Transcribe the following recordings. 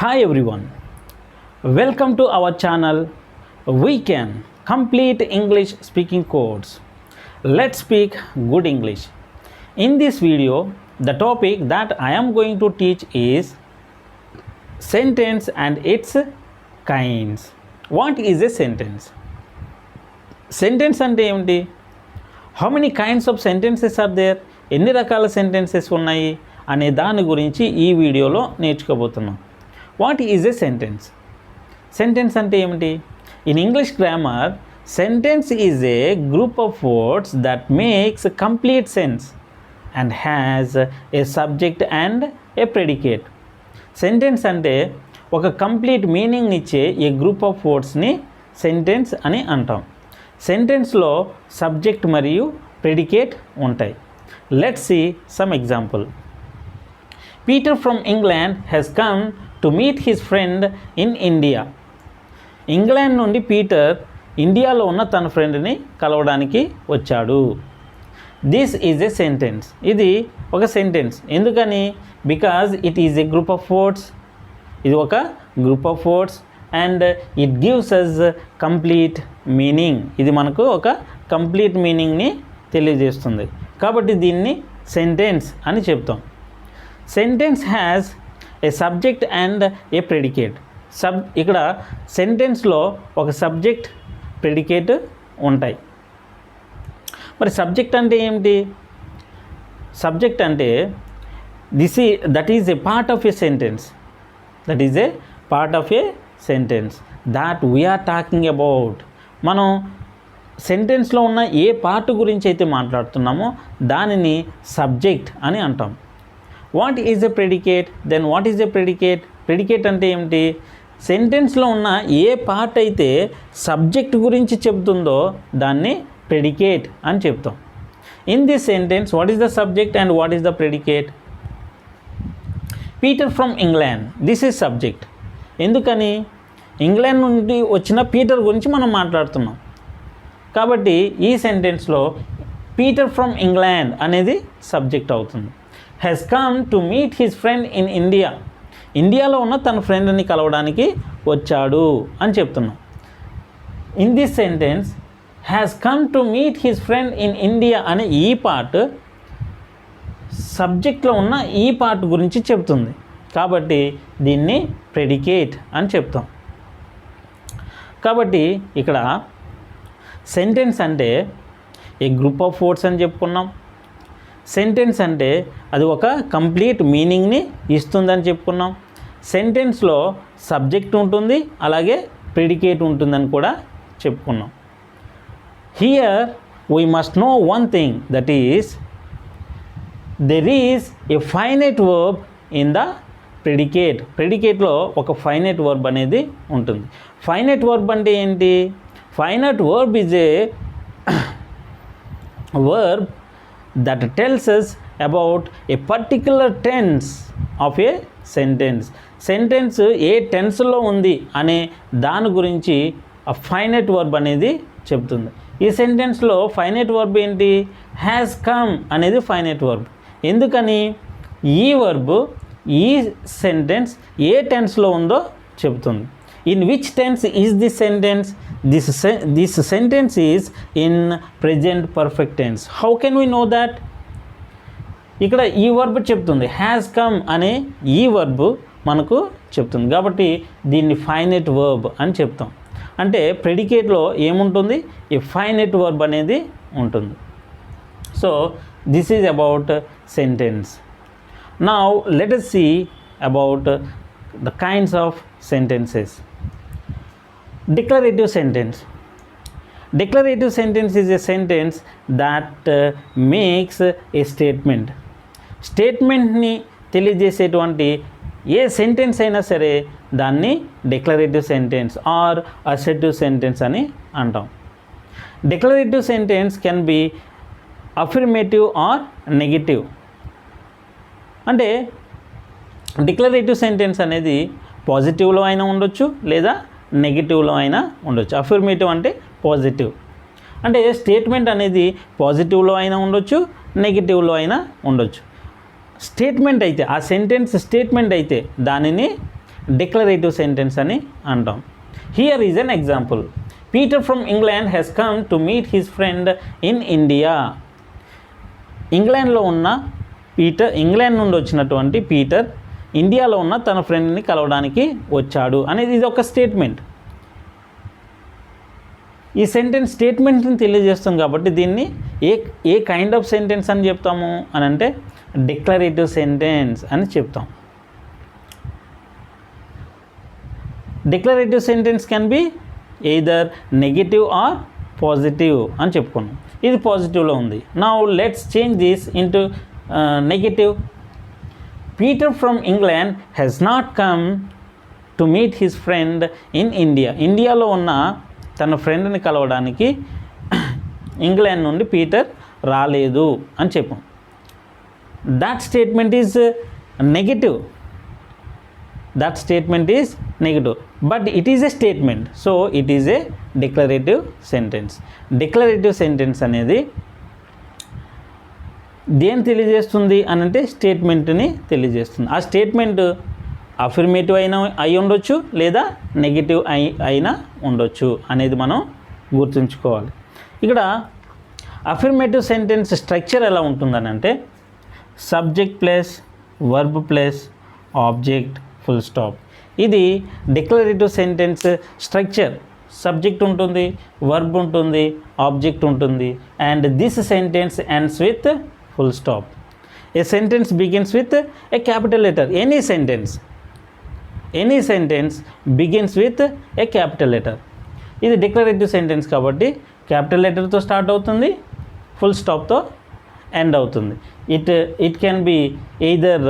Hi everyone, welcome to our channel We Can Complete English Speaking Course. Let's speak good English. In this video, the topic that I am going to teach is sentence and its kinds. What is a sentence? Sentence అంటే ఏమిటి? How many kinds of sentences are there? ఎన్ని రకాల sentences ఉన్నాయి అనే దాని గురించి ఈ వీడియోలో నేర్చుకోబోతున్నాం. What is a sentence? Sentence అంటే ఏమిటి? In English grammar, sentence is a group of words that makes complete sense and has a subject and a predicate. Sentence అంటే ఒక కంప్లీట్ మీనింగ్ ఇచ్చే ఏ గ్రూప్ ఆఫ్ వర్డ్స్ని sentence అని అంటాం. సెంటెన్స్లో subject మరియు ప్రెడికేట్ ఉంటాయి. Let's see some example. Peter from England has come to meet his friend in India. England నుండి పీటర్ ఇండియాలో ఉన్న తన ఫ్రెండ్ని కలవడానికి వచ్చాడు. This is a sentence. ఇది ఒక సెంటెన్స్. ఎందుకని? Because it is a group of words. ఇది ఒక group of words and it gives us complete meaning. ఇది మనకు ఒక కంప్లీట్ మీనింగ్ని తెలియజేస్తుంది. కాబట్టి దీన్ని సెంటెన్స్ అని చెప్తాం. Sentence has a subject and a predicate. ఇక్కడ సెంటెన్స్లో ఒక సబ్జెక్ట్, ప్రెడికేట్ ఉంటాయి. మరి సబ్జెక్ట్ అంటే ఏమిటి? సబ్జెక్ట్ అంటే that is a part of a sentence. That is a part of a sentence that we are talking about. మనం సెంటెన్స్లో ఉన్న ఏ పార్ట్ గురించి అయితే మాట్లాడుతున్నామో దానిని సబ్జెక్ట్ అని అంటాం. What is a predicate? Then what is a predicate? Predicate అంటే ఏమిటి? సెంటెన్స్లో ఉన్న ఏ పార్ట్ అయితే సబ్జెక్ట్ గురించి చెబుతుందో దాన్ని ప్రెడికేట్ అని చెప్తాం. In this sentence what is the subject and what is the predicate? Peter from England, this is subject. ఎందుకని? ఇంగ్లాండ్ నుండి వచ్చిన పీటర్ గురించి మనం మాట్లాడుతున్నాం. కాబట్టి ఈ సెంటెన్స్లో పీటర్ ఫ్రమ్ ఇంగ్లాండ్ అనేది సబ్జెక్ట్ అవుతుంది. Has come to meet his friend in India. ఇండియాలో ఉన్న తన ఫ్రెండ్ని కలవడానికి వచ్చాడు అని చెప్తున్నాం. In this sentence has come to meet his friend in India అనే ఈ పార్ట్ సబ్జెక్ట్లో ఉన్న ఈ పార్ట్ గురించి చెప్తుంది. కాబట్టి దీన్ని ప్రెడికేట్ అని చెప్తాం. కాబట్టి ఇక్కడ సెంటెన్స్ అంటే ఏ గ్రూప్ ఆఫ్ వర్డ్స్ అని చెప్పుకున్నాం. సెంటెన్స్ అంటే అది ఒక కంప్లీట్ మీనింగ్ని ఇస్తుందని చెప్పుకున్నాం. సెంటెన్స్లో సబ్జెక్ట్ ఉంటుంది, అలాగే ప్రెడికేట్ ఉంటుందని కూడా చెప్పుకున్నాం. Here we must know one thing, that is there is a finite verb in the predicate. ప్రెడికేట్లో ఒక ఫైనైట్ వర్బ్ అనేది ఉంటుంది. ఫైనైట్ వర్బ్ అంటే ఏంటి? Finite verb is a verb that tells us about a particular tense of a sentence. Sentence ఏ టెన్స్లో ఉంది అనే దాని గురించి ఆ ఫైనైట్ వర్బ్ అనేది చెప్తుంది. ఈ సెంటెన్స్లో ఫైనైట్ వర్బ్ ఏంటి? హ్యాస్ కమ్ అనేది ఫైనైట్ వర్బ్. ఎందుకని? ఈ వర్బ్ ఈ సెంటెన్స్ ఏ టెన్స్లో ఉందో చెప్తుంది. In which tense is this sentence? This sentence is in present perfect tense. How can we know that? ఇక్కడ ఈ వర్బ్ చెప్తుంది. హ్యాస్ కమ్ అనే ఈ వర్బ్ మనకు చెప్తుంది. కాబట్టి దీన్ని ఫైనైట్ వర్బ్ అని చెప్తాం. అంటే ప్రెడికేట్లో ఏముంటుంది? ఈ ఫైనైట్ వర్బ్ అనేది ఉంటుంది. So this is about sentence. Now let us see about the kinds of sentences. Declarative sentence. Declarative sentence is a sentence that makes a statement. స్టేట్మెంట్ని తెలియజేసేటువంటి ఏ సెంటెన్స్ అయినా సరే దాన్ని declarative sentence or assertive sentence అని అంటాం. Declarative sentence can be affirmative or negative. అంటే declarative sentence అనేది పాజిటివ్లో అయినా ఉండొచ్చు లేదా నెగిటివ్లో అయినా ఉండొచ్చు. అఫర్మేటివ్ అంటే పాజిటివ్. అంటే స్టేట్మెంట్ అనేది పాజిటివ్లో అయినా ఉండొచ్చు, నెగిటివ్లో అయినా ఉండొచ్చు. స్టేట్మెంట్ అయితే, ఆ సెంటెన్స్ స్టేట్మెంట్ అయితే దానిని డిక్లరేటివ్ సెంటెన్స్ అని అంటాం. Here is an example. Peter from England has come to meet his friend in India. England నుండి వచ్చినటువంటి పీటర్ ఇండియాలో ఉన్న తన ఫ్రెండ్ని కలవడానికి వచ్చాడు అనేది ఇది ఒక స్టేట్మెంట్. ఈ సెంటెన్స్ స్టేట్మెంట్ని తెలియజేస్తుంది కాబట్టి దీన్ని ఏ కైండ్ ఆఫ్ సెంటెన్స్ అని చెప్తాము అని అంటే డిక్లరేటివ్ సెంటెన్స్ అని చెప్తాం. Declarative sentence can be either negative or positive అని చెప్పుకున్నాం. ఇది పాజిటివ్లో ఉంది. Now let's change this into negative. Peter from England has not come to meet his friend in India. ఇండియాలో ఉన్న తన ఫ్రెండ్ని కలవడానికి ఇంగ్లాండ్ నుండి పీటర్ రాలేదు అని చెప్పాం. That statement is negative. That statement is negative, but it is a statement, so it is a declarative sentence. Declarative sentence అనేది దేన్ని తెలియజేస్తుంది అని అంటే స్టేట్మెంట్ని తెలియజేస్తుంది. ఆ స్టేట్మెంట్ అఫర్మేటివ్ అయి ఉండొచ్చు లేదా నెగిటివ్ అయినా ఉండొచ్చు అనేది మనం గుర్తుంచుకోవాలి. ఇక్కడ అఫర్మేటివ్ సెంటెన్స్ స్ట్రక్చర్ ఎలా ఉంటుందని అంటే subject plus verb plus object full stop. ఇది డిక్లరేటివ్ సెంటెన్స్ స్ట్రక్చర్. సబ్జెక్ట్ ఉంటుంది, వర్బ్ ఉంటుంది, ఆబ్జెక్ట్ ఉంటుంది, and this sentence ends with full stop. A sentence begins with a capital letter. Any sentence begins with a capital letter. ఇది declarative sentence కాబట్టి capital లెటర్తో start అవుతుంది, full స్టాప్తో end అవుతుంది. It can be either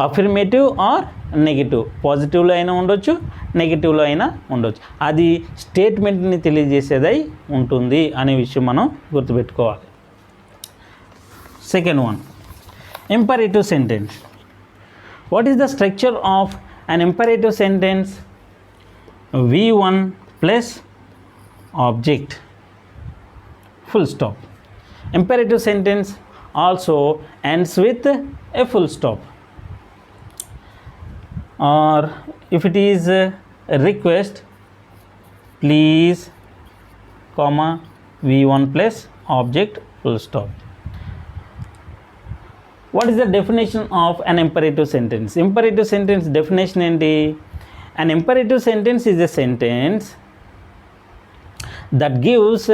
affirmative or negative. పాజిటివ్లో అయినా ఉండొచ్చు, నెగిటివ్లో అయినా ఉండొచ్చు. అది స్టేట్మెంట్ని తెలియజేసేదై ఉంటుంది అనే విషయం మనం గుర్తుపెట్టుకోవాలి. Second one, imperative sentence. What is the structure of an imperative sentence? V1 plus object full stop. Imperative sentence also ends with a full stop. Or if it is a request, please comma V1 plus object full stop. What is the definition of an imperative sentence? Imperative sentence definition enti? An imperative sentence is a sentence that gives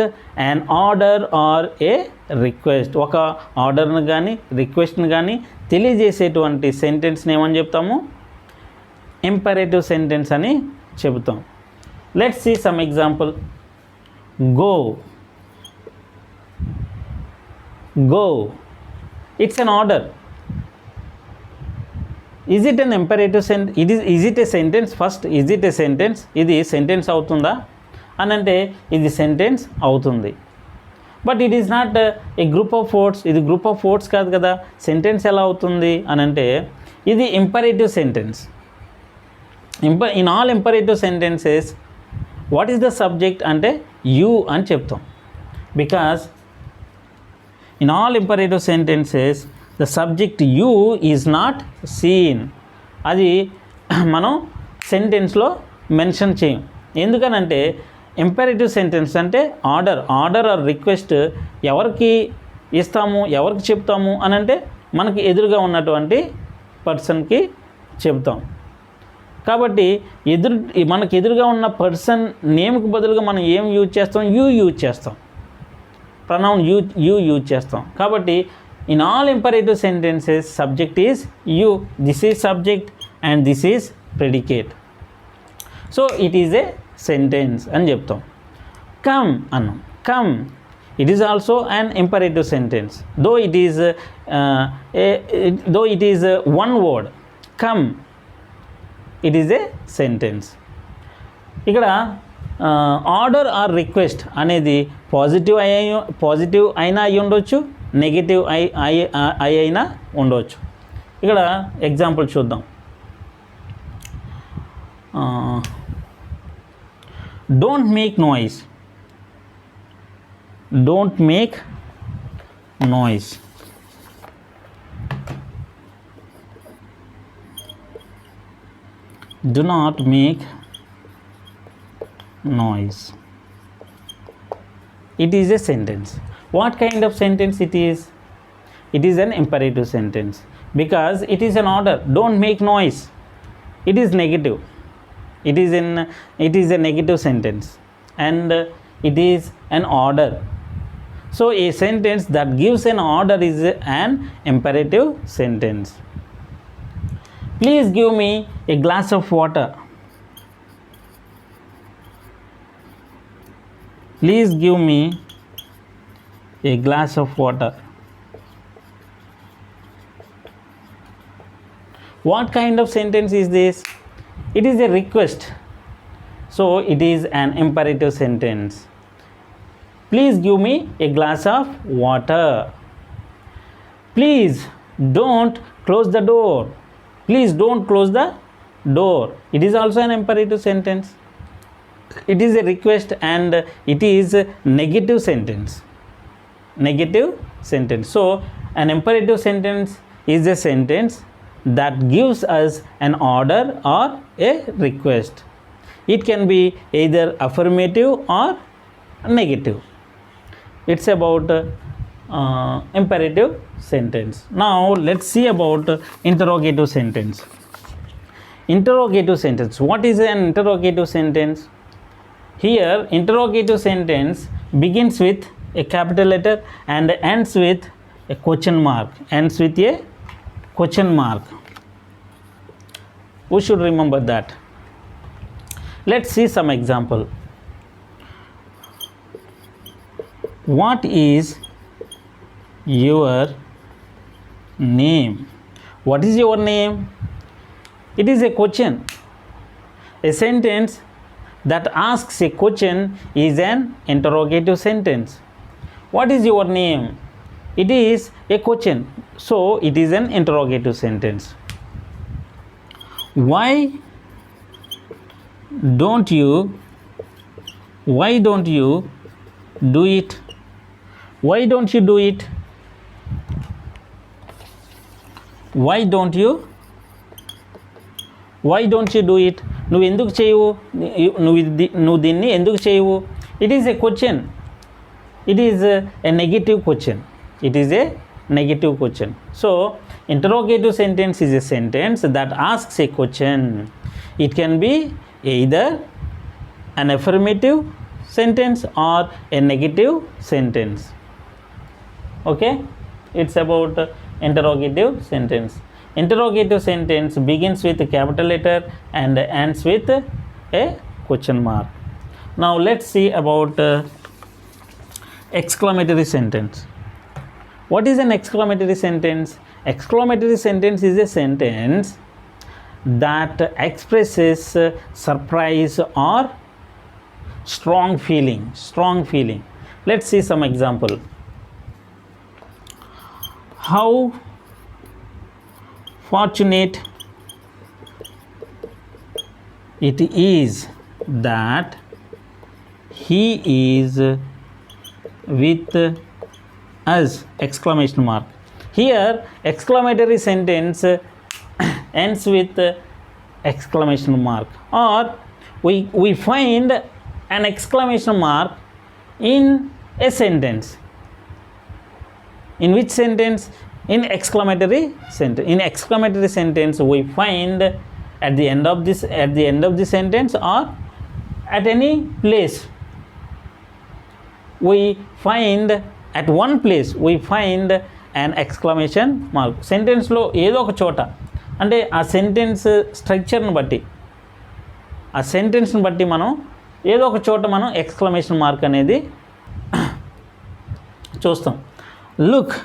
an order or a request. ఒక ఆర్డర్ని కానీ రిక్వెస్ట్ని కానీ తెలియజేసేటువంటి సెంటెన్స్ని ఏమని చెప్తాము? Imperative sentence అని చెబుతాం. Let's see some example. Go. It's an order. Is it an imperative sentence? Is it a sentence? First, is it a sentence? ఇది sentence అవుతుందా అని అంటే ఇది సెంటెన్స్ అవుతుంది. But it is not a group of words. ఇది group of words కాదు కదా. Sentence ఎలా అవుతుంది అని అంటే ఇది imperative sentence. In all imperative sentences what is the subject అంటే యూ అని చెప్తాం. Because in all imperative sentences the subject you is not seen. అది మనం సెంటెన్స్లో మెన్షన్ చేయం. ఎందుకనంటే ఇంపరేటివ్ సెంటెన్స్ అంటే ఆర్డర్ ఆర్ రిక్వెస్ట్ ఎవరికి ఇస్తాము, ఎవరికి చెప్తాము అని అంటే మనకి ఎదురుగా ఉన్నటువంటి పర్సన్కి చెప్తాం. కాబట్టి మనకి ఎదురుగా ఉన్న పర్సన్ నేమ్కి బదులుగా మనం ఏం యూజ్ చేస్తాం? యూ యూజ్ చేస్తాం. ప్రొనౌన్ యూ యూజ్ చేస్తాం. కాబట్టి in all imperative sentences subject is you. This is subject and this is predicate. So it is a sentence అని చెప్తాం. కమ్ అన్నాం. Come it is also an imperative sentence. Though it is one word. Come it is a sentence. ఇక్కడ order or request అనేది positive అయినా అయి ఉండొచ్చు, negative అయినా ఉండవచ్చు. ఇక్కడ ఎగ్జాంపుల్ చూద్దాం. Don't make noise. Don't make noise. Do not make noise. It is a sentence. What kind of sentence it is? It is an imperative sentence because it is an order. Don't make noise. It is negative. It is a negative sentence and it is an order. So a sentence that gives an order is an imperative sentence. Please give me a glass of water. Please give me a glass of water. What kind of sentence is this? It is a request. So it is an imperative sentence. Please give me a glass of water. Please don't close the door. Please don't close the door. It is also an imperative sentence. It is a request and it is a negative sentence. Negative sentence. So an imperative sentence is a sentence that gives us an order or a request. It can be either affirmative or negative. It's about imperative sentence. Now let's see about interrogative sentence. Interrogative sentence. What is an interrogative sentence? Here interrogative sentence begins with a capital letter and ends with a question mark. Ends with a question mark. We should remember that. Let's see some example. What is your name? What is your name? It is a question. A sentence that asks a question is an interrogative sentence. What is your name? It is a question. So it is an interrogative sentence. Why don't you do it? Why don't you do it? Why don't you do it? నువ్వు ఎందుకు చేయవు? నువ్వు దీన్ని ఎందుకు చేయవు? It is a question. It is a negative question. It is a negative question. So interrogative sentence is a sentence that asks a question. It can be either an affirmative sentence or a negative sentence. Okay, it's about interrogative sentence. Interrogative sentence begins with a capital letter and ends with a question mark. Now let's see about exclamatory sentence. What is an exclamatory sentence? Exclamatory sentence is a sentence that expresses surprise or strong feeling. Let's see some example. How fortunate it is that he is with us! Exclamation mark. Here exclamatory sentence ends with exclamation mark, or we find an exclamation mark in a sentence. In which sentence? In exclamatory sentence. In exclamatory sentence we find at the end of the sentence or at any place. We find at one place we find an exclamation mark. Sentence లో ఏదో ఒక చోట, అంటే ఆ sentence స్ట్రక్చర్ని బట్టి, ఆ సెంటెన్స్ని బట్టి మనం ఏదో ఒక చోట మనం ఎక్స్క్లమేషన్ మార్క్ అనేది చూస్తాం. Look,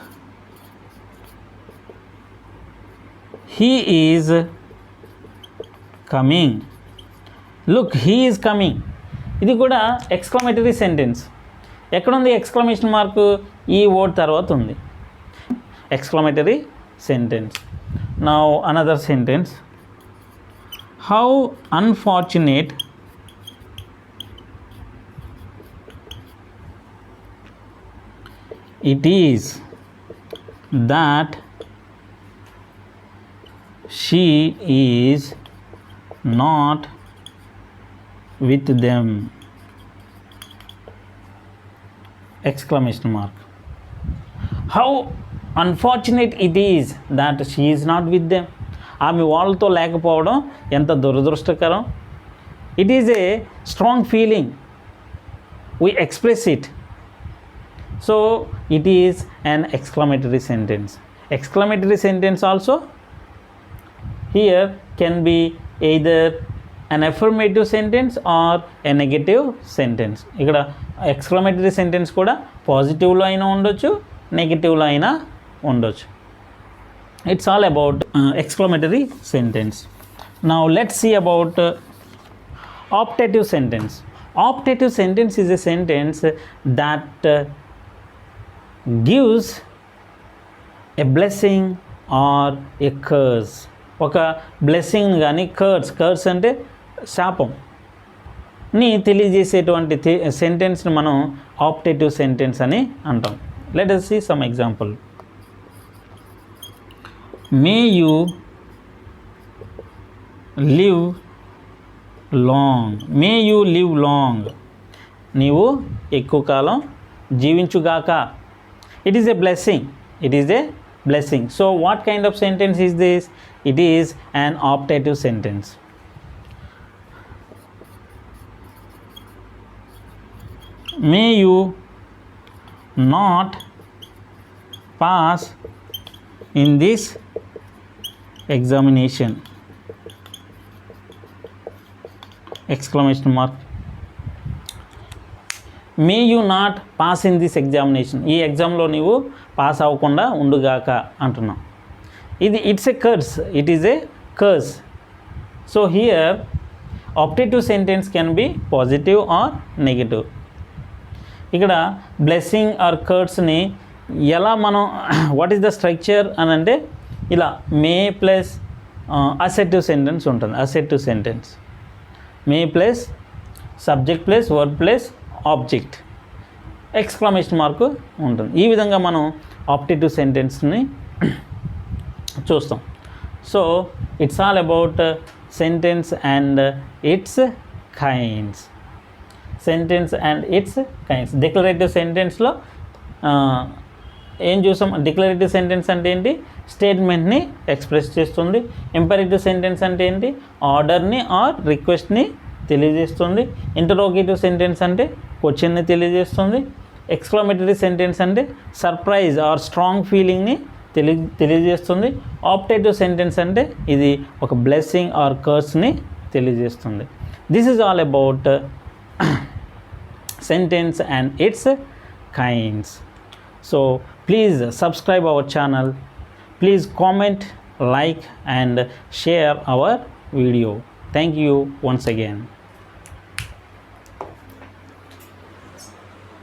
he is coming. Look, he is coming. ఇది కూడా ఎక్స్క్లమేటరీ సెంటెన్స్. ఎక్కడుంది ఎక్స్క్లమేషన్ మార్కు? ఈ వర్డ్ తర్వాత ఉంది. Exclamatory sentence. Now another sentence. How unfortunate it is that she is not with them, exclamation mark. How unfortunate it is that she is not with them. ఆమె వాళ్ళతో లేకపోవడం ఎంత దురదృష్టకరం. It is a strong feeling, we express it, so it is an exclamatory sentence. Exclamatory sentence also here can be either an affirmative sentence or a negative sentence. ఇక్కడ exclamatory sentence కూడా పాజిటివ్లో అయినా ఉండొచ్చు, నెగిటివ్లో అయినా ఉండొచ్చు. It's all about exclamatory sentence. Now let's see about optative sentence. Optative sentence is a sentence that gives a blessing or a curse. ఒక blessing కానీ curse అంటే శాపంని తెలియజేసేటువంటి సెంటెన్స్ని మనం ఆప్టేటివ్ సెంటెన్స్ అని అంటాం. Let us see some example. May you live long. May you live long, నీవు ఎక్కువ కాలం జీవించుగాక. It is a blessing, it is a blessing. So what kind of sentence is this? It is an optative sentence. May you not pass in this examination, exclamation mark. May you not pass in this examination, ఈ ఎగ్జామ్లో నీవు pass అవ్వకుండా ఉండుగాక అంటున్నాం. ఇది it's a curse, it is a curse. So here optative sentence can be positive or negative. ఇక్కడ blessing or కర్స్ని ఎలా మనం వాట్ ఈస్ ద స్ట్రక్చర్ అని అంటే ఇలా మే ప్లస్ అసెటివ్ సెంటెన్స్ ఉంటుంది. Assertive sentence may plus subject plus verb plus object, exclamation mark ఉంటుంది. ఈ విధంగా మనం ఆప్టేటివ్ సెంటెన్స్ని చూస్తాం. So it's all about sentence and its kinds. Sentence and its kinds. Declarative సెంటెన్స్లో ఏం చూసాం? డిక్లరేటివ్ సెంటెన్స్ అంటే ఏంటి? స్టేట్మెంట్ని ఎక్స్ప్రెస్ చేస్తుంది. ఇంపరేటివ్ సెంటెన్స్ అంటే ఏంటి? ఆర్డర్ని ఆర్ రిక్వెస్ట్ని తెలియజేస్తుంది. ఇంటరోగేటివ్ సెంటెన్స్ అంటే క్వశ్చన్ని తెలియజేస్తుంది. ఎక్స్క్లమేటరీ సెంటెన్స్ అంటే సర్ప్రైజ్ ఆర్ స్ట్రాంగ్ ఫీలింగ్ని తెలియజేస్తుంది. ఆప్టేటివ్ సెంటెన్స్ అంటే ఇది ఒక బ్లెస్సింగ్ ఆర్ కర్స్ని తెలియజేస్తుంది. This is all about sentence and its kinds. So please subscribe our channel. Please comment, like and share our video. Thank you once again.